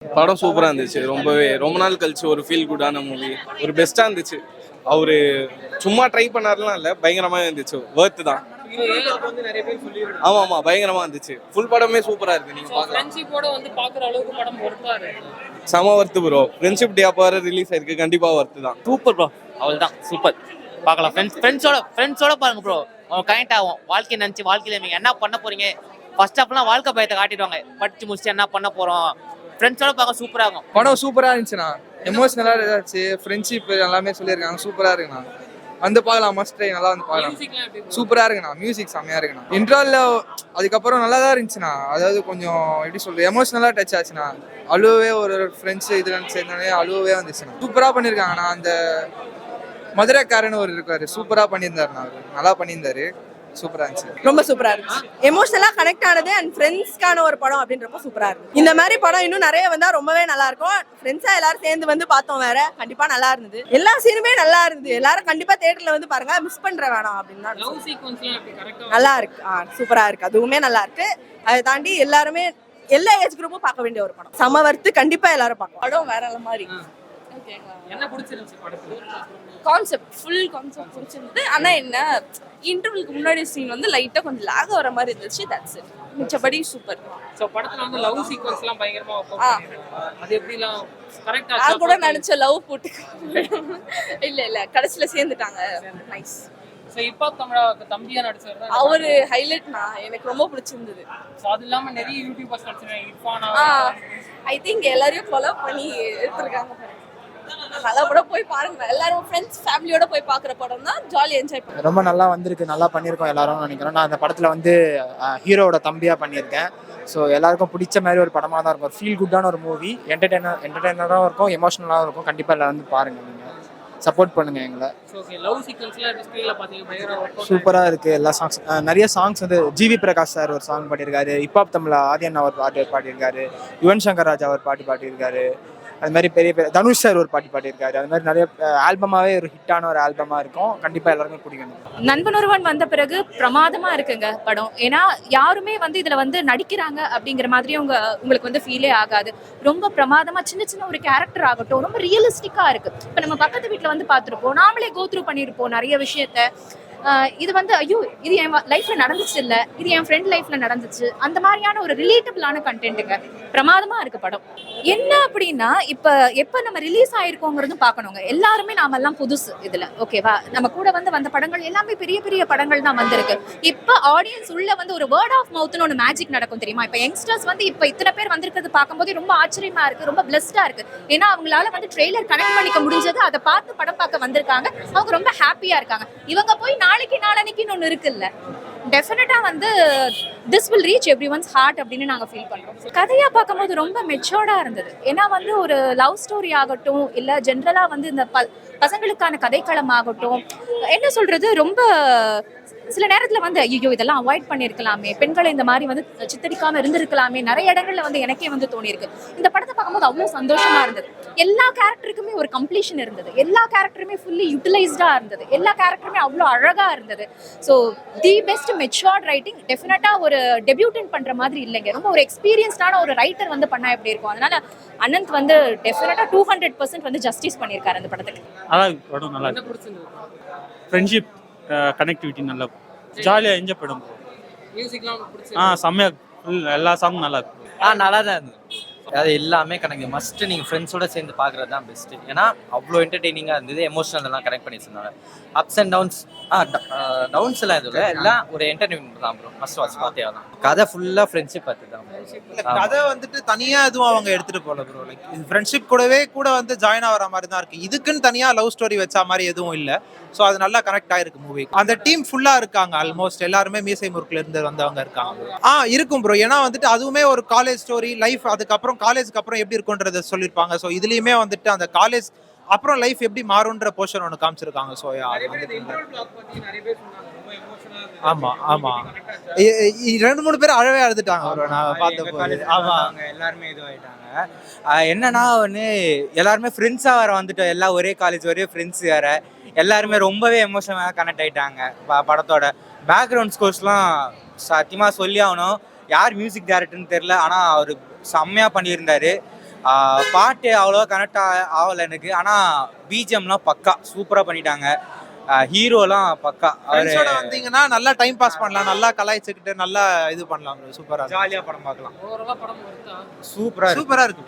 படம் சூப்பராக இருந்துச்சு. ரொம்ப நாள் கழிச்சு ஒரு ஃபீல் குட்டான மூவி, ஒரு பெஸ்ட்டாக இருந்துச்சு. அவரு சும்மா ட்ரை பண்ணாருலாம் இல்லை, பயங்கரமாக இருந்துச்சு. ஒர்த்து தான். ஆமாம், பயங்கரமாக இருந்துச்சு. ஃபுல் படமே சூப்பராக இருக்கு. நீங்கள் செம ஒர்த்து ப்ரோ. ஃப்ரெண்ட்ஷிப் டே அப்போ வர ரிலீஸ் ஆயிருக்கு, கண்டிப்பாக ஒர்த்து தான். சூப்பர் ப்ரோ, அவள் தான் சூப்பர். பார்க்கலாம், ஃப்ரெண்ட்ஸோட பாருங்க ப்ரோ. அவங்க கனெக்ட் ஆகும். வாழ்க்கையை நினச்சி வாழ்க்கையில் நீங்கள் என்ன பண்ண போறீங்க, ஃபர்ஸ்ட் ஆஃப்லாம் வாழ்க்கை பயத்தை காட்டிடுவாங்க. படிச்சு முடிச்சு என்ன பண்ண போகிறோம், ஃப்ரெண்ட்ஸோட பார்க்க சூப்பராக இருக்கும். படம் சூப்பராக இருந்துச்சுண்ணா. எமோஷனலாக இருந்துச்சு. ஃப்ரெண்ட்ஷிப் எல்லாமே சொல்லியிருக்காங்க. சூப்பராக இருக்குண்ணா. வந்து பார்க்கலாம், மஸ்ட் ட்ரை. நல்லா வந்து பார்க்கலாம். சூப்பராக இருக்குண்ணா. மியூசிக் செம்மையாக இருக்குண்ணா. இன்ட்ராலில் அதுக்கப்புறம் நல்லா தான் இருந்துச்சுண்ணா. அதாவது கொஞ்சம் எப்படி சொல்றது, எமோஷனலாக டச் ஆச்சுண்ணா. அழுவே ஒரு ஃப்ரெண்ட்ஸ் இதில் சேர்ந்தோடனே அழுவே வந்துச்சுண்ணா. சூப்பராக பண்ணியிருக்காங்கண்ணா. அந்த மதுரைக்காரன்னு ஒரு இருக்காரு, சூப்பராக பண்ணியிருந்தாருண்ணா. அவர் நல்லா பண்ணியிருந்தாரு. சூப்பரா இருந்துச்சு. ரொம்ப சூப்பரா இருந்துச்சு. எமோஷனலா கனெக்ட் ஆனது அண்ட் ஃப்ரெண்ட்ஸ்க்கான ஒரு படம் அப்படின்றப்ப சூப்பரா இருக்கு. இந்த மாதிரி படம் இன்னும் நிறைய வந்தா ரொம்பவே நல்லா இருக்கும். ஃப்ரெண்ட்ஸா எல்லாரும் சேர்ந்து வந்து பார்த்தோம், வேற கண்டிப்பா நல்லா இருந்தது. எல்லா சீனுமே நல்லா இருந்தது. எல்லாரும் கண்டிப்பா தியேட்டர்ல வந்து பாருங்க, மிஸ் பண்ற வேணாம் அப்படின்னா. நல்லா இருக்கு, சூப்பரா இருக்கு. அதுவுமே நல்லா இருக்கு. அதை தாண்டி எல்லாருமே எல்லா ஏஜ் குரூப்பும் பார்க்க வேண்டிய ஒரு படம். சமவர்த்து கண்டிப்பா எல்லாரும் பார்க்கலாம். படம் வேற மாதிரி. என்ன பிடிச்சிருந்துச்சு படத்துல? கான்செப்ட், ஃபுல் கான்செப்ட் பிடிச்சிருந்தது. ஆனா என்ன, இன்டர்வலுக்கு முன்னாடி சீன் வந்து லைட்டா கொஞ்சம் லாக் வர மாதிரி இருந்துச்சு. That's it. மிச்சபடி சூப்பர். சோ படத்துல வந்து லவ் சீக்வென்ஸ்லாம் பயங்கரமா அது எப்படிலாம் கரெக்ட்டா நான் கூட நினைச்ச லவ் போட்டு இல்ல கடைசில சேர்ந்துட்டாங்க. நைஸ். சோ இப்போ தமிழா தம்பியா நடிச்சவர் அவரு ஹைலைட்னா எனக்கு ரொம்ப பிடிச்சிருந்தது. சோ அது இல்லாம நிறைய யூடியூபர்ஸ் நடிச்சாங்க. இர்ஃபானா ஐ திங்க் எல்லாரையும் ஃபாலோ பண்ணி எடுத்துருக்காங்க. நல்லா கூட போய் பாருங்க. எல்லாரும் ஃப்ரெண்ட்ஸ் ஃபேமிலியோட போய் பார்க்குற படம் தான். ஜாலி என்ஜாய் பண்ணுங்க. ரொம்ப நல்லா வந்திருக்கு, நல்லா பண்ணியிருக்கோம் எல்லாரும் நினைக்கிறோம். நான் அந்த படத்தில் வந்து ஹீரோவோட தம்பியாக பண்ணியிருக்கேன். ஸோ எல்லாருக்கும் பிடிச்ச மாதிரி ஒரு படமாக தான் இருக்கும். ஃபீல் குட்டான ஒரு மூவி. என்டர்டெய்னராகவும் இருக்கும், எமோஷனலாகவும் இருக்கும். கண்டிப்பாக எல்லாம் வந்து பாருங்கள், நீங்கள் சப்போர்ட் பண்ணுங்கள் எங்களை. சூப்பராக இருக்குது. எல்லா சாங்ஸ், நிறைய சாங்ஸ் வந்து ஜிவி பிரகாஷ் சார் ஒரு சாங் பாடியிருக்காரு. ஹிப்ஹாப் தமிழ் ஆதியன் அவர் பாட்டு பாடியிருக்காரு. யுவன் சங்கர் ராஜா அவர் பாட்டு பாடியிருக்காரு. அது மாதிரி பெரிய தனுஷ் சார் ஒரு பாட்டு பாடியிருக்காரு. அது மாதிரி நிறைய ஆல்பமாவே ஒரு ஹிட்டான ஒரு ஆல்பமா இருக்கும். கண்டிப்பா எல்லாருமே பிடிக்கும். நண்பன் ஒருவன் வந்த பிறகு பிரமாதமா இருக்குங்க படம். ஏன்னா யாருமே வந்து இதுல வந்து நடிக்கிறாங்க அப்படிங்கிற மாதிரி உங்களுக்கு வந்து ஃபீலே ஆகாது. ரொம்ப பிரமாதமா சின்ன ஒரு கேரக்டர் ஆகட்டும் ரொம்ப ரியலிஸ்டிக்கா இருக்கு. இப்ப நம்ம பக்கத்து வீட்டுல வந்து பார்த்துருப்போம், நாமளே கோத்ரூ பண்ணியிருப்போம் நிறைய விஷயத்த. இது வந்து ஐயோ இது என் லைஃப்ல நடந்துச்சு, இல்ல இது என் ஃப்ரெண்ட் லைஃப்ல நடந்துச்சு, அந்த மாதிரியான ஒரு ரிலேட்டபிளான கண்டென்ட்டுங்க. பிரமாதமா இருக்கு படம். என்ன அப்படின்னா எப்ப நம்ம ரிலீஸ் ஆயிருக்கோங்கிறதும் பார்க்கணுங்க. எல்லாருமே நாம எல்லாம் புதுசு இதுல, ஓகேவா? நம்ம கூட வந்த படங்கள் எல்லாமே பெரிய படங்கள் தான் வந்திருக்கு. இப்ப ஆடியன்ஸ் உள்ள வந்து ஒரு வேர்ட் ஆஃப் மவுத்னு ஒரு மேஜிக் நடக்கும் தெரியுமா? இப்ப யங்ஸ்டர்ஸ் வந்து இப்ப இத்தனை பேர் வந்திருக்கிறது பார்க்கும்போது ரொம்ப ஆச்சரியமா இருக்கு, ரொம்ப பிளஸ்டா இருக்கு. ஏன்னா அவங்களால வந்து ட்ரெய்லர் கனெக்ட் பண்ணிக்க முடிஞ்சது, அதை பார்த்து படம் பார்க்க வந்திருக்காங்க. அவங்க ரொம்ப ஹாப்பியா இருக்காங்க. இவங்க போய் நாளைக்கு நாளன்னைக்குன்னு ஒன்று இருக்குல்ல, டெஃபினட்டா வந்து திஸ் வில் ரீச் எவ்ரிஒன்ஸ் ஹார்ட் அப்படின்னு நாங்க ஃபீல் பண்றோம். கதையா பார்க்கும்போது ரொம்ப மெச்சோர்டா இருந்தது. ஏன்னா வந்து ஒரு லவ் ஸ்டோரி ஆகட்டும், இல்ல ஜென்ரலா வந்து இந்த பசங்களுக்கான கதைக்களம் ஆகட்டும், என்ன சொல்றது, ரொம்ப சில நேரத்துல வந்து ஐயோ இதெல்லாம் அவாய்ட் பண்ணிருக்கலாமே, பெண்களை இந்த மாதிரி வந்து சித்தரிக்காம இருந்திருக்கலாமே, நிறைய இடங்கள்ல வந்து எனக்கே வந்து தோணி இருக்கு. இந்த படத்தை பார்க்கும்போது அவ்வளவு சந்தோஷமா இருந்தது. எல்லா கேரக்டருக்குமே ஒரு கம்ப்ளீஷன் இருந்தது. எல்லா கேரக்டருமே ஃபுல்லி யூட்டிலைஸ்டா இருந்தது. எல்லா கேரக்டருமே அவ்வளோ அழகா இருந்தது. So the best matured writing. டெஃபினட்டா ஒரு டெபியூட்டன் பண்ற மாதிரி இல்லைங்க. ரொம்ப ஒரு எக்ஸ்பீரியன்ஸ்டான ஒரு ரைட்டர் வந்து பண்ணா எப்படி இருக்கும். அதனால அனந்த் வந்து டெஃபினட்டா 200% வந்து ஜஸ்டிஸ் பண்ணியிருக்காரு அந்த படத்துக்கு. அதான் படம் நல்லா இருக்கு. ஃப்ரெண்ட்ஷிப் கனெக்டிவிட்டி நல்லா ஜாலியாக என்ஜாய் பண்ணும். செம்மையா எல்லா சாங்கும் நல்லா இருக்கு. நல்லா தான் இருந்தது. அது எல்லாமே கனெக்ட் மஸ்ட். நீங்கள் ஃப்ரெண்ட்ஸோட சேர்ந்து பார்க்குறது தான் பெஸ்ட்டு. ஏன்னா அவ்வளோ என்டர்டெய்னிங்காக இருந்தது. எமோஷனல் எல்லாம் கனெக்ட் பண்ணி சொன்னாங்க. அப்ஸ் அண்ட் டவுன்ஸ் டவுன்ஸ் எல்லாம் எதுவும் இல்லை, எல்லாம் ஒரு என்டர்டெயின்மெண்ட் தான் ப்ரோ. மஸ்ட் வாட்ச் பார்த்தே தான். கதை ஃபுல்லாக ஃப்ரெண்ட்ஷிப் பார்த்து தான். கதை வந்துட்டு தனியாக எதுவும் அவங்க எடுத்துகிட்டு போகல ப்ரோ. லைக் ஃப்ரெண்ட்ஷிப் கூடவே வந்து ஜாயின் ஆகிற மாதிரி தான் இருக்குது. இதுக்குன்னு தனியாக லவ் ஸ்டோரி வச்சா மாதிரி எதுவும் இல்லை. ஸோ அது நல்லா கனெக்ட் ஆயிருக்கு மூவி. அந்த டீம் ஃபுல்லாக இருக்காங்க. ஆல்மோஸ்ட் எல்லாருமே மீசை முறுக்குல இருந்து வந்தவங்க இருக்காங்க. இருக்கும் ப்ரோ. ஏன்னா வந்துட்டு அதுவுமே ஒரு காலேஜ் ஸ்டோரி லைஃப். அதுக்கப்புறம் காலேஜுக்கு அப்புறம் எப்படி இருக்குன்றத சொல்லியிருப்பாங்க. ஸோ இதுலேயுமே வந்துட்டு அந்த காலேஜ் அப்புறம் லைஃப் எப்படி மாறுன்ற போர்ஷன் ஒன்று காமிச்சிருக்காங்க. ஸோ ஆமா 2-3 பேர் அழவே அழுதுட்டாங்க நான் பார்த்தபோது. ஆமா, எல்லாருமே இதுவாயிட்டாங்க. என்னன்னா ஒன்று எல்லாருமே ஃப்ரெண்ட்ஸாக வேற வந்துட்டோம். எல்லாம் ஒரே காலேஜ், ஒரே ஃப்ரெண்ட்ஸ் வேற. எல்லாருமே ரொம்பவே எமோஷனலாக கனெக்ட் ஆகிட்டாங்க. படத்தோட பேக்ரவுண்ட் ஸ்கோர்ஸ்லாம் சத்தியமாக சொல்லி ஆகணும். யார் மியூசிக் டைரக்டர்னு தெரில, ஆனால் அவர் செம்மையாக பண்ணியிருந்தாரு. பாட்டு அவ்வளோவா கனெக்ட் ஆகலை எனக்கு, ஆனால் பிஜிஎம்லாம் பக்கா சூப்பராக பண்ணிட்டாங்க. ஹீரோலாம் பக்கா. ஃப்ரெண்ட்ஸோட வந்தீங்கன்னா நல்லா டைம் பாஸ் பண்ணலாம், நல்லா கலாய்ச்சிக்கிட்டு நல்லா இது பண்ணலாம். சூப்பரா ஜாலியாக படம் பார்க்கலாம். ஓவராலா படம் வருதா? சூப்பராக சூப்பரா இருக்கு.